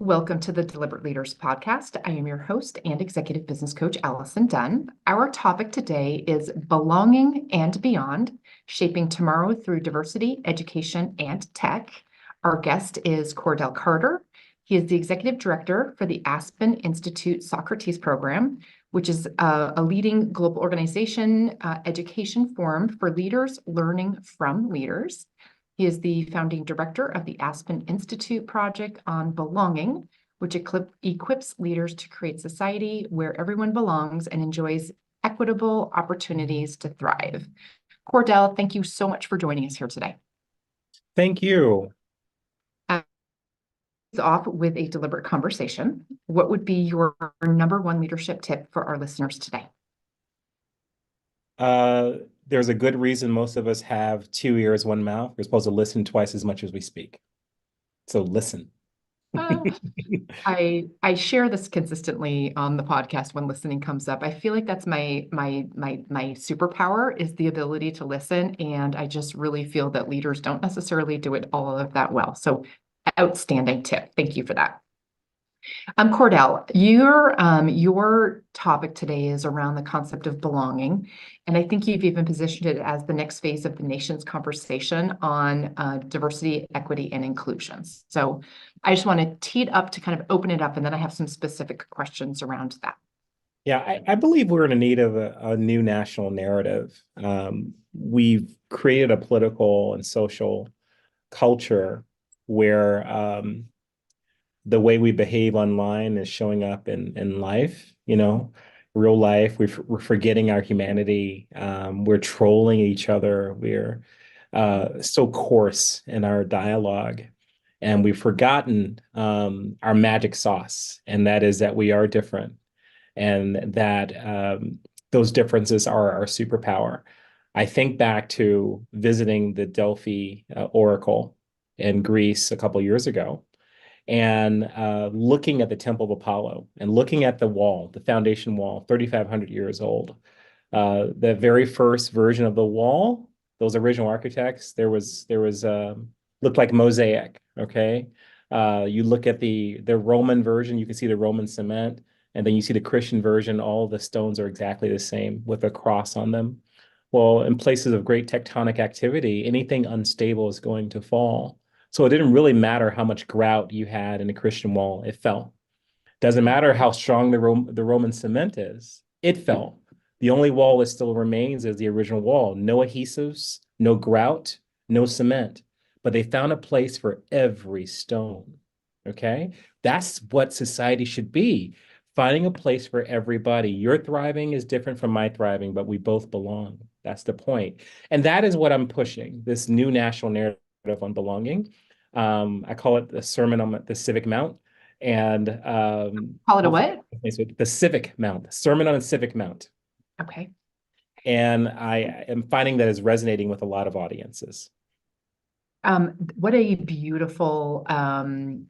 Welcome to the Deliberate Leaders Podcast. I am your host and executive business coach, Allison Dunn. Our topic today is belonging and beyond, shaping tomorrow through diversity, education, and tech. Our guest is Cordell Carter. He is the executive director for the Aspen Institute Socrates Program, which is a leading global organization, education forum for leaders learning from leaders. He is the founding director of the Aspen Institute Project on Belonging, which equips leaders to create society where everyone belongs and enjoys equitable opportunities to thrive. Cordell, thank you so much for joining us here today. Thank you. Off with a deliberate conversation. What would be your number one leadership tip for our listeners today? There's a good reason most of us have 2 ears, 1 mouth. We're supposed to listen twice as much as we speak. So listen. I share this consistently on the podcast when listening comes up. I feel like that's my superpower is the ability to listen, and I just really feel that leaders don't necessarily do it all of that well. So outstanding tip. Thank you for that. Cordell, your topic today is around the concept of belonging, and I think you've even positioned it as the next phase of the nation's conversation on diversity, equity, and inclusion. So I just want to tee it up to kind of open it up, and then I have some specific questions around that. Yeah, I believe we're in need of a new national narrative. We've created a political and social culture where the way we behave online is showing up in life, real life. We're forgetting our humanity. We're trolling each other. We're so coarse in our dialogue. And we've forgotten our magic sauce, and that is that we are different, and that those differences are our superpower. I think back to visiting the Delphi Oracle in Greece a couple years ago, and looking at the Temple of Apollo and looking at the wall, the foundation wall, 3,500 years old. The very first version of the wall, those original architects, there was looked like mosaic. Okay, you look at the Roman version, you can see the Roman cement, and then you see the Christian version. All the stones are exactly the same with a cross on them. Well, in places of great tectonic activity, anything unstable is going to fall. So it didn't really matter how much grout you had in the Christian wall, it fell. Doesn't matter how strong the Roman cement is, it fell. The only wall that still remains is the original wall. No adhesives, no grout, no cement. But they found a place for every stone, okay? That's what society should be, finding a place for everybody. Your thriving is different from my thriving, but we both belong. That's the point. And that is what I'm pushing, this new national narrative on belonging. I call it the Sermon on the Civic Mount. And call it a what? The Civic Mount, Sermon on the Civic Mount. Okay. And I am finding that is resonating with a lot of audiences. What a beautiful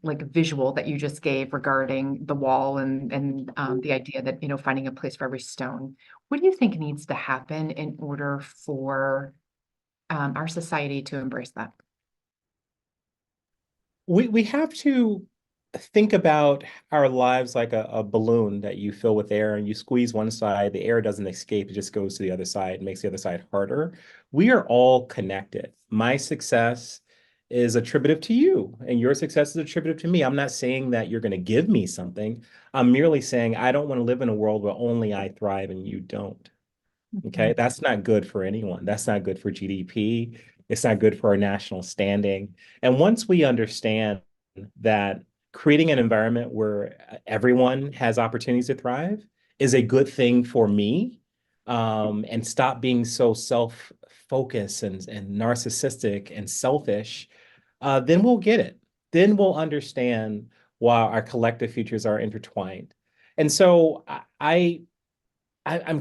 visual that you just gave regarding the wall and the idea that, finding a place for every stone. What do you think needs to happen in order for our society to embrace that? We have to think about our lives like a balloon that you fill with air, and you squeeze one side, the air doesn't escape, it just goes to the other side, makes the other side harder. We are all connected. My success is attributive to you, and your success is attributive to me. I'm not saying that you're going to give me something. I'm merely saying I don't want to live in a world where only I thrive and you don't. Okay, that's not good for anyone. That's not good for GDP. It's not good for our national standing. And once we understand that creating an environment where everyone has opportunities to thrive is a good thing for me, and stop being so self-focused and narcissistic and selfish, then we'll get it. Then we'll understand why our collective futures are intertwined. And so I'm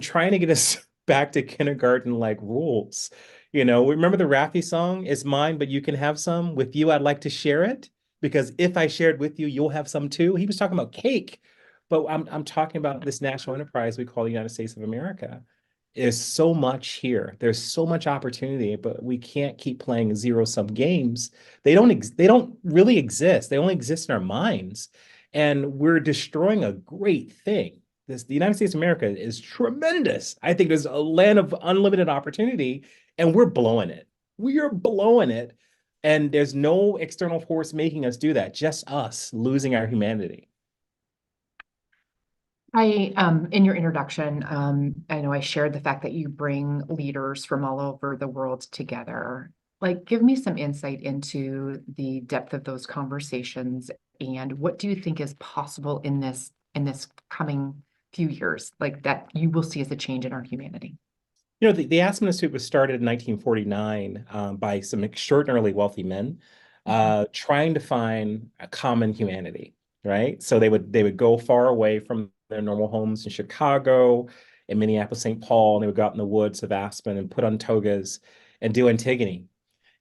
trying to get us back to kindergarten-like rules. Remember the Raffi song, "It's mine, but you can have some. With you, I'd like to share it, because if I shared with you, you'll have some too." He was talking about cake, but I'm talking about this national enterprise we call the United States of America. There's so much here. There's so much opportunity, but we can't keep playing zero-sum games. They don't really exist. They only exist in our minds. And we're destroying a great thing. The United States of America is tremendous. I think there's a land of unlimited opportunity, and we're blowing it. We are blowing it. And there's no external force making us do that, just us losing our humanity. In your introduction, I know I shared the fact that you bring leaders from all over the world together. Like, give me some insight into the depth of those conversations and what do you think is possible in this coming few years, like that you will see as a change in our humanity? The Aspen Institute was started in 1949 by some extraordinarily wealthy men Mhm. trying to find a common humanity, right? So they would go far away from their normal homes in Chicago, in Minneapolis, St. Paul, and they would go out in the woods of Aspen and put on togas and do Antigone.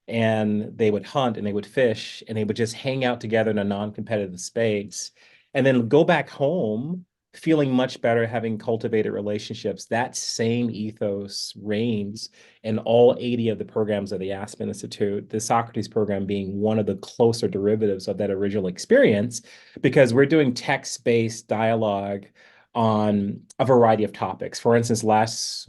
And they would hunt and they would fish and they would just hang out together in a non-competitive space and then go back home feeling much better, having cultivated relationships. That same ethos reigns in all 80 of the programs of the Aspen Institute, the Socrates program being one of the closer derivatives of that original experience, because we're doing text-based dialogue on a variety of topics. For instance, last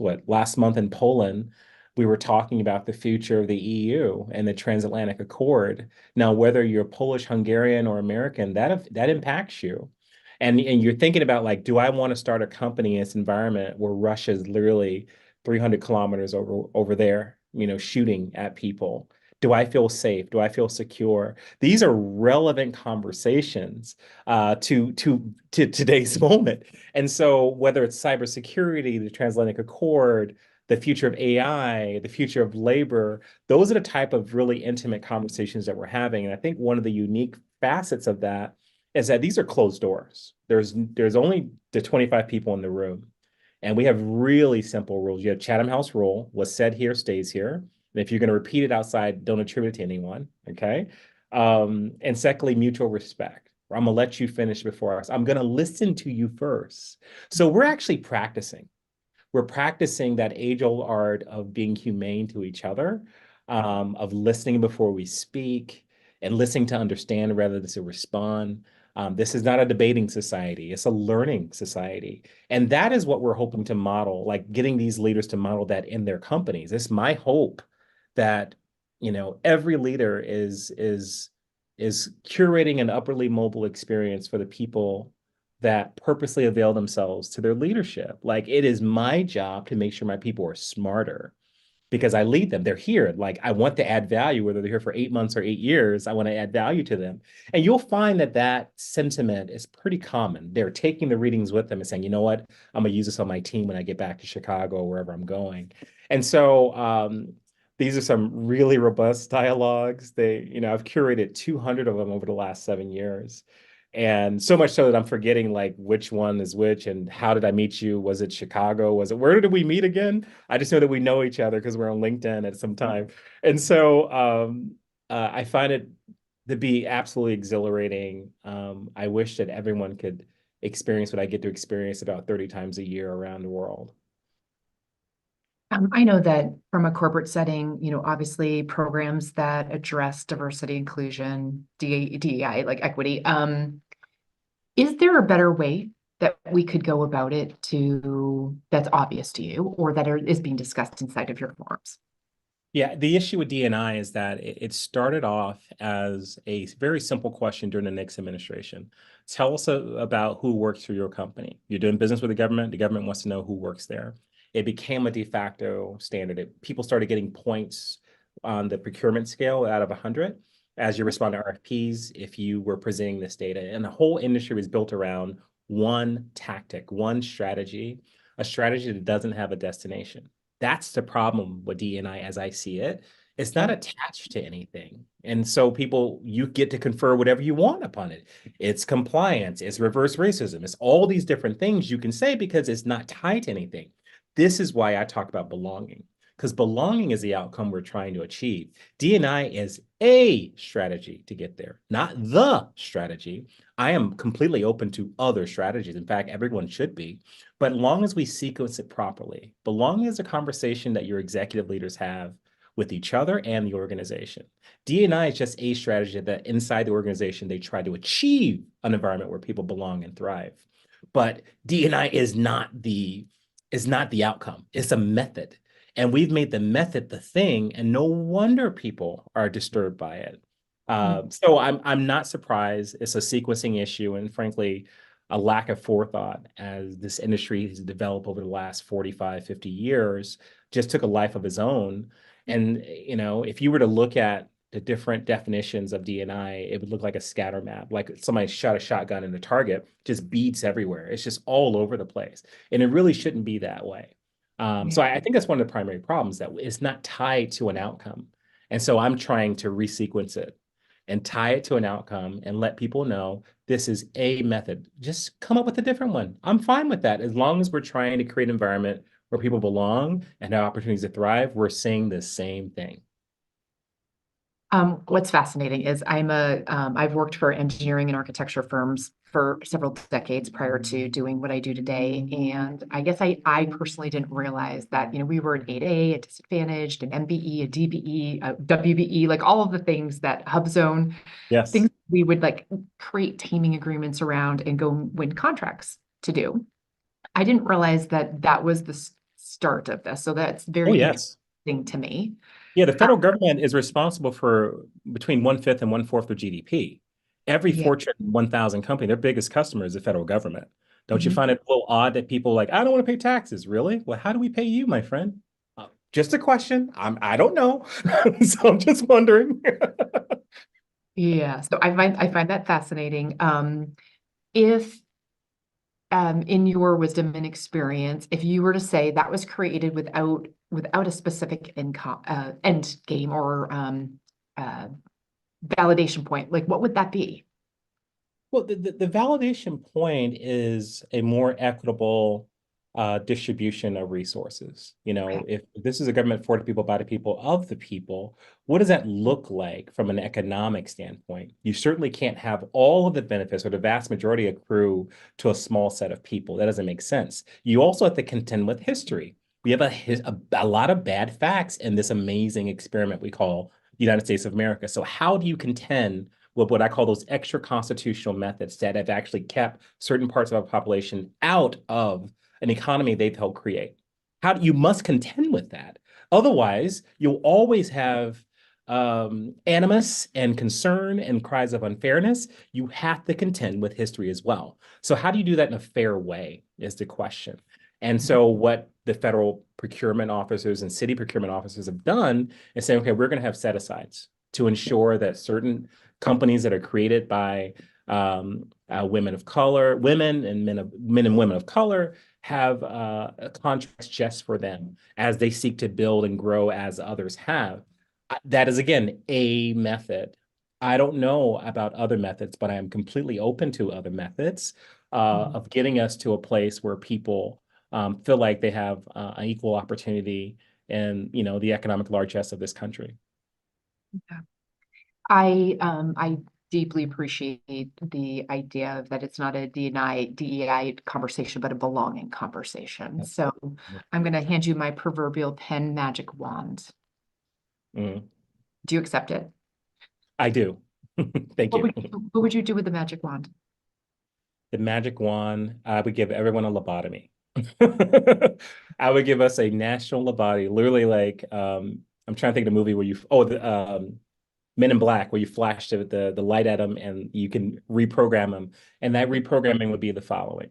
month in Poland, we were talking about the future of the EU and the transatlantic accord. Now, whether you're Polish, Hungarian, or American, that impacts you. And you're thinking about, like, do I want to start a company in this environment where Russia is literally 300 kilometers over there, shooting at people? Do I feel safe? Do I feel secure? These are relevant conversations to today's moment. And so whether it's cybersecurity, the transatlantic accord, the future of AI, the future of labor, those are the type of really intimate conversations that we're having. And I think one of the unique facets of that is that these are closed doors. There's only the 25 people in the room. And we have really simple rules. You have Chatham House rule: what's said here stays here. And if you're going to repeat it outside, don't attribute it to anyone. Okay. And secondly, mutual respect. I'm going to let you finish before us. I'm going to listen to you first. So we're actually practicing. We're practicing that age-old art of being humane to each other, of listening before we speak and listening to understand rather than to respond. This is not a debating society. It's a learning society. And that is what we're hoping to model, like getting these leaders to model that in their companies. It's my hope that, every leader is curating an upwardly mobile experience for the people that purposely avail themselves to their leadership. Like, it is my job to make sure my people are smarter because I lead them. They're here. Like, I want to add value, whether they're here for 8 months or 8 years. I want to add value to them. And you'll find that sentiment is pretty common. They're taking the readings with them and saying, you know what, I'm going to use this on my team when I get back to Chicago or wherever I'm going. And so these are some really robust dialogues. I've curated 200 of them over the last 7 years. And so much so that I'm forgetting, like, which one is which and how did I meet you? Was it Chicago? Where did we meet again? I just know that we know each other because we're on LinkedIn at some time. And so I find it to be absolutely exhilarating. I wish that everyone could experience what I get to experience about 30 times a year around the world. I know that from a corporate setting, obviously programs that address diversity, inclusion, DEI, like equity. Is there a better way that we could go about it that's obvious to you or that is being discussed inside of your forums? Yeah, the issue with DNI is that it started off as a very simple question during the Nixon administration. Tell us about who works for your company. You're doing business with the government wants to know who works there. It became a de facto standard. People started getting points on the procurement scale out of 100 as you respond to RFPs if you were presenting this data. And the whole industry was built around one tactic, one strategy, a strategy that doesn't have a destination. That's the problem with DNI as I see it. It's not attached to anything. And so you get to confer whatever you want upon it. It's compliance, it's reverse racism, it's all these different things you can say because it's not tied to anything. This is why I talk about belonging, because belonging is the outcome we're trying to achieve. DNI is a strategy to get there, not the strategy. I am completely open to other strategies. In fact, everyone should be. But long as we sequence it properly, belonging is a conversation that your executive leaders have with each other and the organization. D&I is just a strategy that inside the organization, they try to achieve an environment where people belong and thrive. But D&I is not the outcome. It's a method. And we've made the method the thing, and no wonder people are disturbed by it. So I'm not surprised. It's a sequencing issue, and frankly, a lack of forethought as this industry has developed over the last 45, 50 years, just took a life of its own. And, if you were to look at the different definitions of D&I, it would look like a scatter map, like somebody shot a shotgun in a target, just beads everywhere. It's just all over the place. And it really shouldn't be that way. So I think that's one of the primary problems, that it's not tied to an outcome. And so I'm trying to resequence it and tie it to an outcome and let people know this is a method. Just come up with a different one. I'm fine with that. As long as we're trying to create an environment where people belong and have opportunities to thrive, we're saying the same thing. What's fascinating is I've worked for engineering and architecture firms for several decades prior to doing what I do today. And I guess I personally didn't realize that, we were an 8A, a disadvantaged, an MBE, a DBE, a WBE, like all of the things that HubZone, Yes. things we would like create teaming agreements around and go win contracts to do. I didn't realize that that was the start of this. So that's Oh, very yes. interesting to me. Yeah, the federal government is responsible for between 1/5 and 1/4 of GDP. Every Yeah. Fortune 1000 company, their biggest customer is the federal government. Don't you Mhm. find it a little odd that people are like, I don't want to pay taxes? Really? Well, how do we pay you, my friend? Just a question. I don't know. So I'm just wondering. Yeah, so I find that fascinating. If in your wisdom and experience, if you were to say that was created without a specific income end game or uh, validation point, like what would that be? Well, the validation point is a more equitable distribution of resources. Okay. If this is a government for the people, by the people, of the people, what does that look like from an economic standpoint? You certainly can't have all of the benefits or the vast majority accrue to a small set of people. That doesn't make sense. You also have to contend with history. We have a lot of bad facts in this amazing experiment we call the United States of America. So how do you contend with what I call those extra constitutional methods that have actually kept certain parts of our population out of an economy they've helped create? You must contend with that. Otherwise, you'll always have animus and concern and cries of unfairness. You have to contend with history as well. So how do you do that in a fair way is the question. And so what the federal procurement officers and city procurement officers have done is say, okay, we're going to have set-asides to ensure that certain companies that are created by women of color, women and men and women of color have contracts just for them as they seek to build and grow as others have. That is, again, a method. I don't know about other methods, but I am completely open to other methods of getting us to a place where people feel like they have an equal opportunity in, the economic largesse of this country. Yeah. I deeply appreciate the idea of that it's not a DEI conversation, but a belonging conversation. So I'm going to hand you my proverbial pen magic wand. Mm, Do you accept it? I do. Thank What you. would you do with the magic wand? The magic wand, I would give everyone a lobotomy. I would give us a national lobotomy, literally like I'm trying to think of the movie where the Men in Black, where you flash the light at them and you can reprogram them. And that reprogramming would be the following.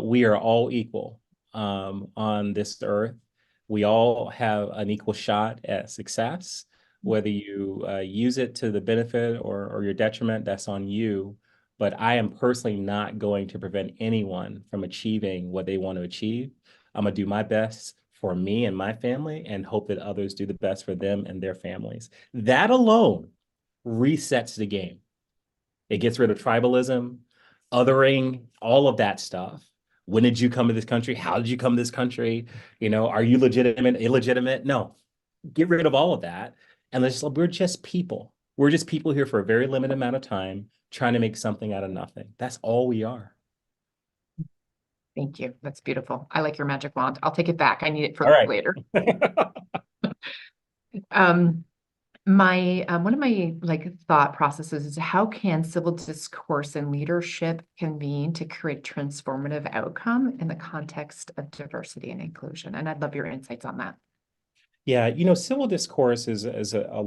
We are all equal on this earth. We all have an equal shot at success. Whether you use it to the benefit or your detriment, that's on you. But I am personally not going to prevent anyone from achieving what they want to achieve. I'm going to do my best for me and my family and hope that others do the best for them and their families. That alone resets the game. It gets rid of tribalism, othering, all of that stuff. When did you come to this country? How did you come to this country? Are you legitimate, illegitimate? No. Get rid of all of that. And we're just people. We're just people here for a very limited amount of time trying to make something out of nothing. That's all we are. Thank you. That's beautiful. I like your magic wand. I'll take it back. I need it All for right. later. Um, my one of my thought processes is how can civil discourse and leadership convene to create transformative outcome in the context of diversity and inclusion? And I'd love your insights on that. Yeah, civil discourse is a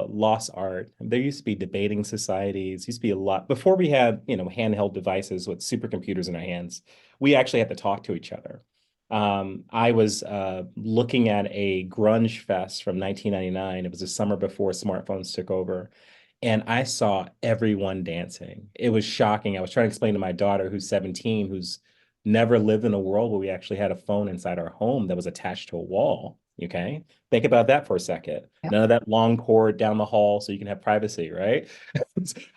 lost art. There used to be debating societies, used to be a lot before we had, handheld devices with supercomputers in our hands. We actually had to talk to each other. I was looking at a grunge fest from 1999. It was the summer before smartphones took over, and I saw everyone dancing. It was shocking. I was trying to explain to my daughter, who's 17, who's never lived in a world where we actually had a phone inside our home that was attached to a wall. Okay. Think about that for a second. Yeah. None of that long cord down the hall so you can have privacy, right?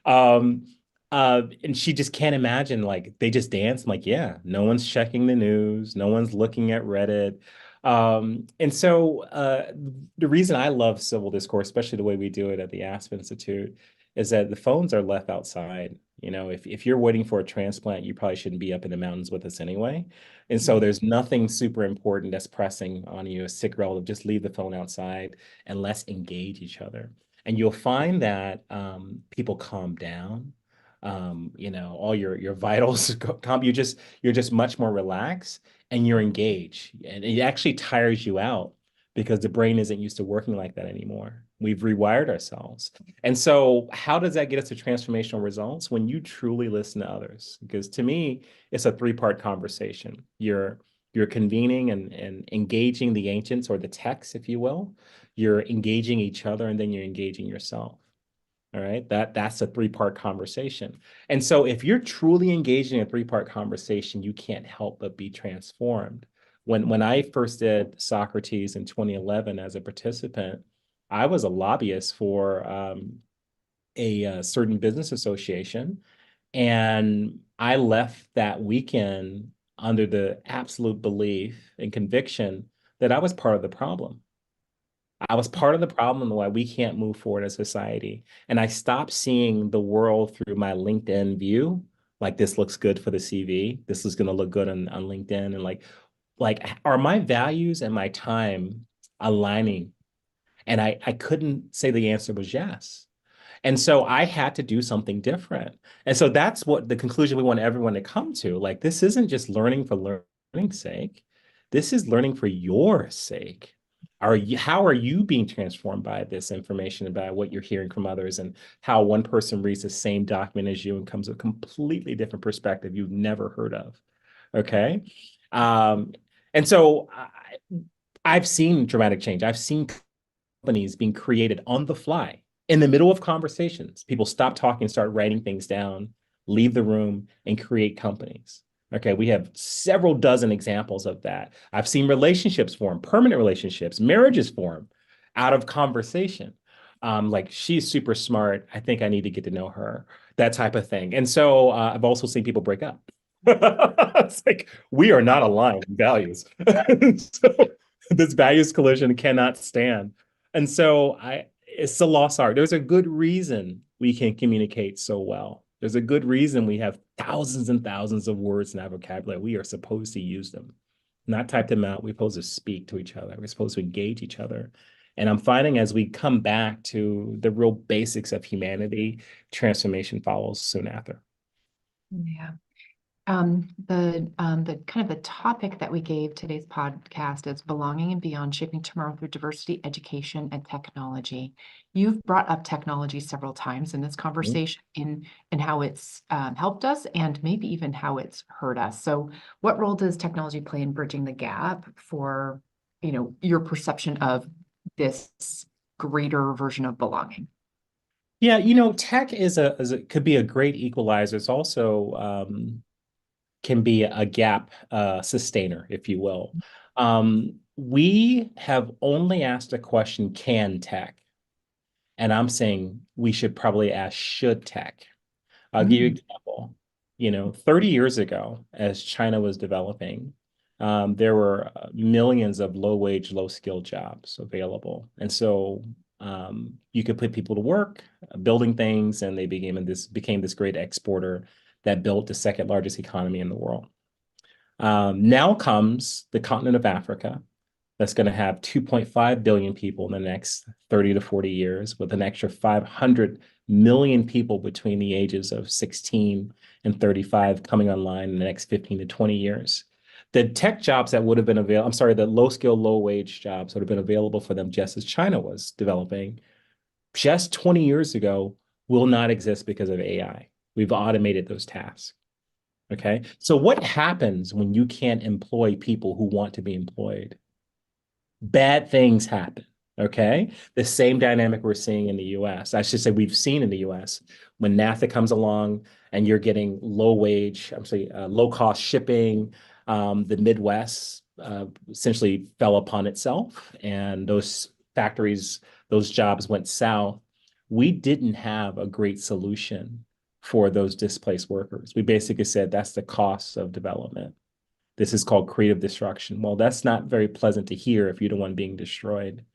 um, and she just can't imagine, like, they just dance. I'm like, yeah, no one's checking the news, no one's looking at Reddit. And so the reason I love civil discourse, especially the way we do it at the Aspen Institute, is that the phones are left outside. If you're waiting for a transplant, you probably shouldn't be up in the mountains with us anyway. And so there's nothing super important that's pressing on you, a sick relative. Just leave the phone outside and let's engage each other. And you'll find that people calm down. All your vitals calm. You're just much more relaxed and you're engaged. And it actually tires you out because the brain isn't used to working like that anymore. We've rewired ourselves. And so how does that get us to transformational results? When you truly listen to others. Because to me, it's a three-part conversation. You're convening and engaging the ancients or the texts, if you will. You're engaging each other, and then you're engaging yourself. All right. That's a three-part conversation. And so if you're truly engaged in a three-part conversation, you can't help but be transformed. When I first did Socrates in 2011 as a participant, I was a lobbyist for a certain business association. And I left that weekend under the absolute belief and conviction that I was part of the problem. I was part of the problem why we can't move forward as a society. And I stopped seeing the world through my LinkedIn view. Like, this looks good for the CV. This is going to look good on LinkedIn. And like, are my values and my time aligning? And I couldn't say the answer was yes. And so I had to do something different. And so that's what the conclusion we want everyone to come to. Like, this isn't just learning for learning's sake. This is learning for your sake. How are you being transformed by this information, about what you're hearing from others, and how one person reads the same document as you and comes with a completely different perspective you've never heard of? Okay. Um, and so I've seen dramatic change. I've seen companies being created on the fly in the middle of conversations. People stop talking, start writing things down, leave the room, and create companies. Okay, we have several dozen examples of that. I've seen relationships form, permanent relationships, marriages form out of conversation. Like, she's super smart. I think I need to get to know her, that type of thing. And so I've also seen people break up. It's like, we are not aligned in values. So this values collision cannot stand. And so it's a lost art. There's a good reason we can communicate so well. There's a good reason we have thousands and thousands of words in our vocabulary. We are supposed to use them, not type them out. We're supposed to speak to each other. We're supposed to engage each other. And I'm finding as we come back to the real basics of humanity, transformation follows soon after. Yeah. The kind of the topic that we gave today's podcast is belonging and beyond, shaping tomorrow through diversity, education, and technology. You've brought up technology several times in this conversation in how it's helped us and maybe even how it's hurt us. So what role does technology play in bridging the gap for, your perception of this greater version of belonging? Yeah, tech could be a great equalizer. It's also can be a gap sustainer, if you will. We have only asked a question, can tech? And I'm saying we should probably ask, should tech? I'll give you an example. 30 years ago, as China was developing, there were millions of low-wage, low-skilled jobs available. And so you could put people to work building things, and they became this great exporter that built the second largest economy in the world. Now comes the continent of Africa, that's going to have 2.5 billion people in the next 30 to 40 years, with an extra 500 million people between the ages of 16 and 35 coming online in the next 15 to 20 years. The tech jobs that would have been available, I'm sorry, the low skill, low wage jobs would have been available for them just as China was developing just 20 years ago will not exist because of AI. We've automated those tasks. Okay. So what happens when you can't employ people who want to be employed? Bad things happen. Okay. The same dynamic we're seeing in the US. I should say we've seen in the US when NAFTA comes along and you're getting low wage, I'm sorry, low cost shipping. The Midwest essentially fell upon itself, and those factories, those jobs went south. We didn't have a great solution for those displaced workers. We basically said that's the cost of development. This is called creative destruction. Well, that's not very pleasant to hear if you're the one being destroyed.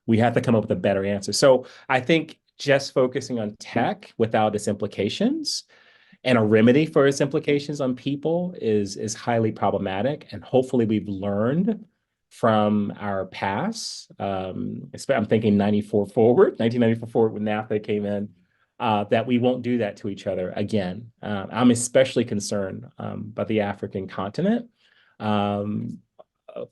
We have to come up with a better answer. So I think just focusing on tech without its implications and a remedy for its implications on people is highly problematic. And hopefully we've learned from our past. I'm thinking 94 forward, 1994 forward when NAFTA came in, that we won't do that to each other again. I'm especially concerned about the African continent, a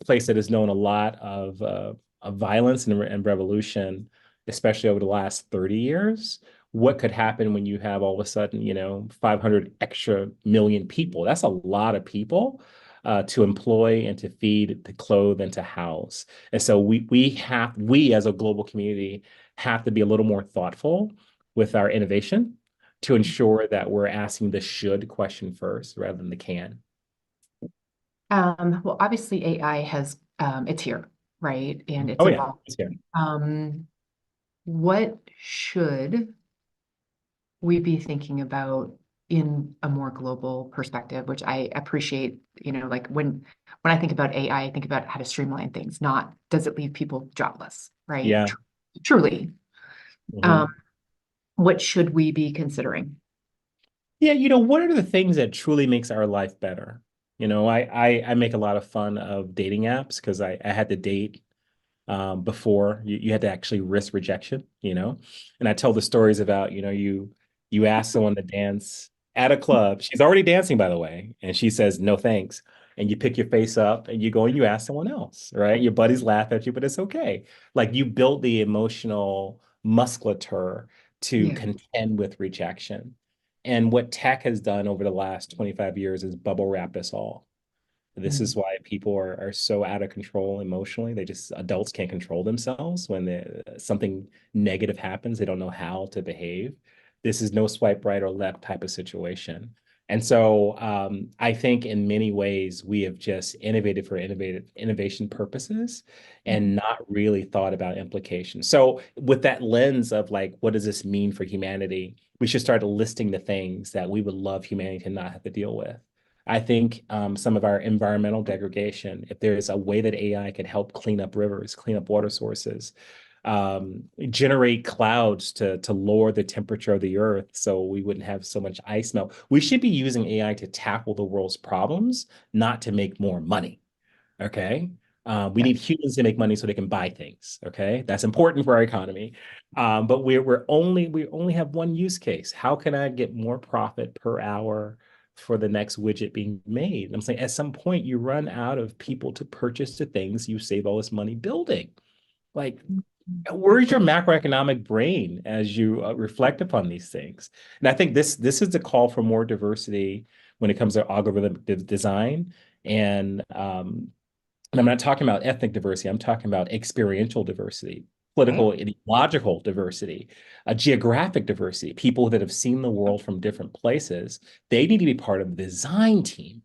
place that has known a lot of violence and revolution, especially over the last 30 years. What could happen when you have all of a sudden, 500 extra million people? That's a lot of people to employ and to feed, to clothe, and to house. And so we as a global community have to be a little more thoughtful with our innovation to ensure that we're asking the should question first rather than the can. Well, obviously AI has, it's here, right? And it's Oh yeah, evolved. it's here. What should we be thinking about in a more global perspective, which I appreciate, like when I think about AI, I think about how to streamline things, not does it leave people jobless, right? Yeah. Truly. Mhm. What should we be considering? Yeah, what are the things that truly makes our life better? I make a lot of fun of dating apps because I had to date before you had to actually risk rejection, and I tell the stories about, you ask someone to dance at a club. She's already dancing, by the way, and she says, no, thanks. And you pick your face up and you go and you ask someone else, right? Your buddies laugh at you, but it's okay. Like you build the emotional musculature to Yeah. contend with rejection. And what tech has done over the last 25 years is bubble wrapped us all. This Mm. is why people are so out of control emotionally. Adults can't control themselves when something negative happens. They don't know how to behave. This is no swipe right or left type of situation. And so I think in many ways we have just innovated for innovation purposes and not really thought about implications. So with that lens of like, what does this mean for humanity? We should start listing the things that we would love humanity to not have to deal with. I think some of our environmental degradation, if there's a way that AI can help clean up rivers, clean up water sources, generate clouds to lower the temperature of the earth so we wouldn't have so much ice melt. We should be using AI to tackle the world's problems, not to make more money. Okay. We Yeah. need humans to make money so they can buy things. Okay. That's important for our economy. But we only have one use case. How can I get more profit per hour for the next widget being made? I'm saying at some point you run out of people to purchase the things you save all this money building. Like, where's your macroeconomic brain as you reflect upon these things? And I think this is the call for more diversity when it comes to algorithm design and I'm not talking about ethnic diversity. I'm talking about experiential diversity, Okay. political, ideological diversity, geographic diversity, people that have seen the world from different places. They need to be part of the design team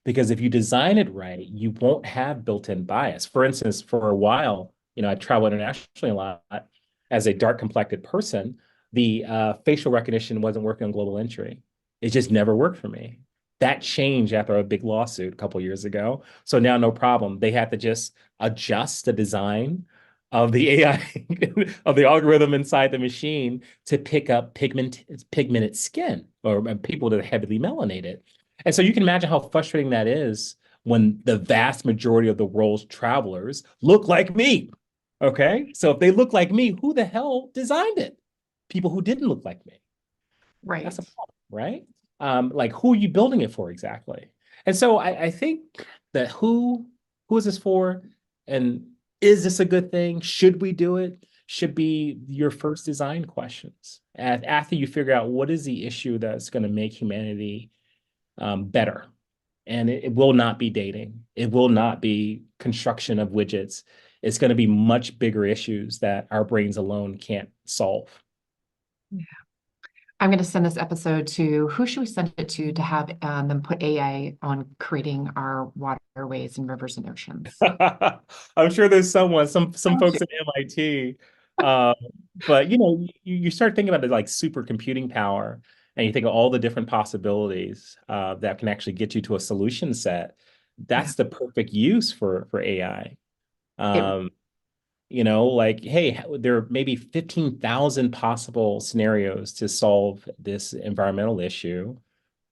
because if you design it right, you won't have built-in bias. For instance, for a while, I travel internationally a lot. As a dark-complected person, the facial recognition wasn't working on global entry. It just never worked for me. That changed after a big lawsuit a couple of years ago. So now, no problem. They had to just adjust the design of the AI of the algorithm inside the machine to pick up pigmented skin or people that are heavily melanated. And so you can imagine how frustrating that is when the vast majority of the world's travelers look like me. Okay. So if they look like me, who the hell designed it? People who didn't look like me. Right. That's a problem, right? Like who are you building it for exactly? And so I think that who is this for? And is this a good thing? Should we do it? Should be your first design questions. After you figure out what is the issue that's going to make humanity better. And it will not be dating. It will not be construction of widgets. It's going to be much bigger issues that our brains alone can't solve. Yeah. I'm going to send this episode to who should we send it to have them put AI on creating our waterways and rivers and oceans? I'm sure there's some I'm folks sure. at MIT, uh, but you start thinking about the like supercomputing power, and you think of all the different possibilities that can actually get you to a solution set. Yeah. That's the perfect use for AI. It, Like, hey, there may be 15,000 possible scenarios to solve this environmental issue.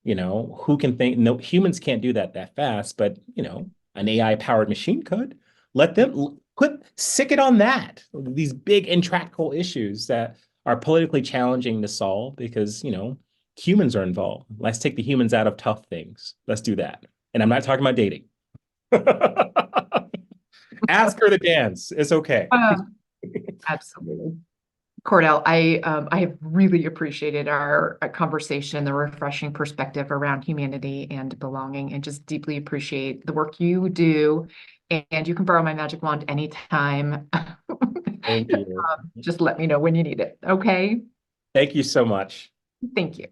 Who can think? No, humans can't do that fast, but an AI powered machine could. Let them sick it on that. These big intractable issues that are politically challenging to solve because humans are involved. Let's take the humans out of tough things. Let's do that. And I'm not talking about dating. Ask her to dance. It's okay. absolutely. Cordell, I have really appreciated our conversation, the refreshing perspective around humanity and belonging, and just deeply appreciate the work you do. And you can borrow my magic wand anytime. Thank you. Just let me know when you need it. Okay. Thank you so much. Thank you.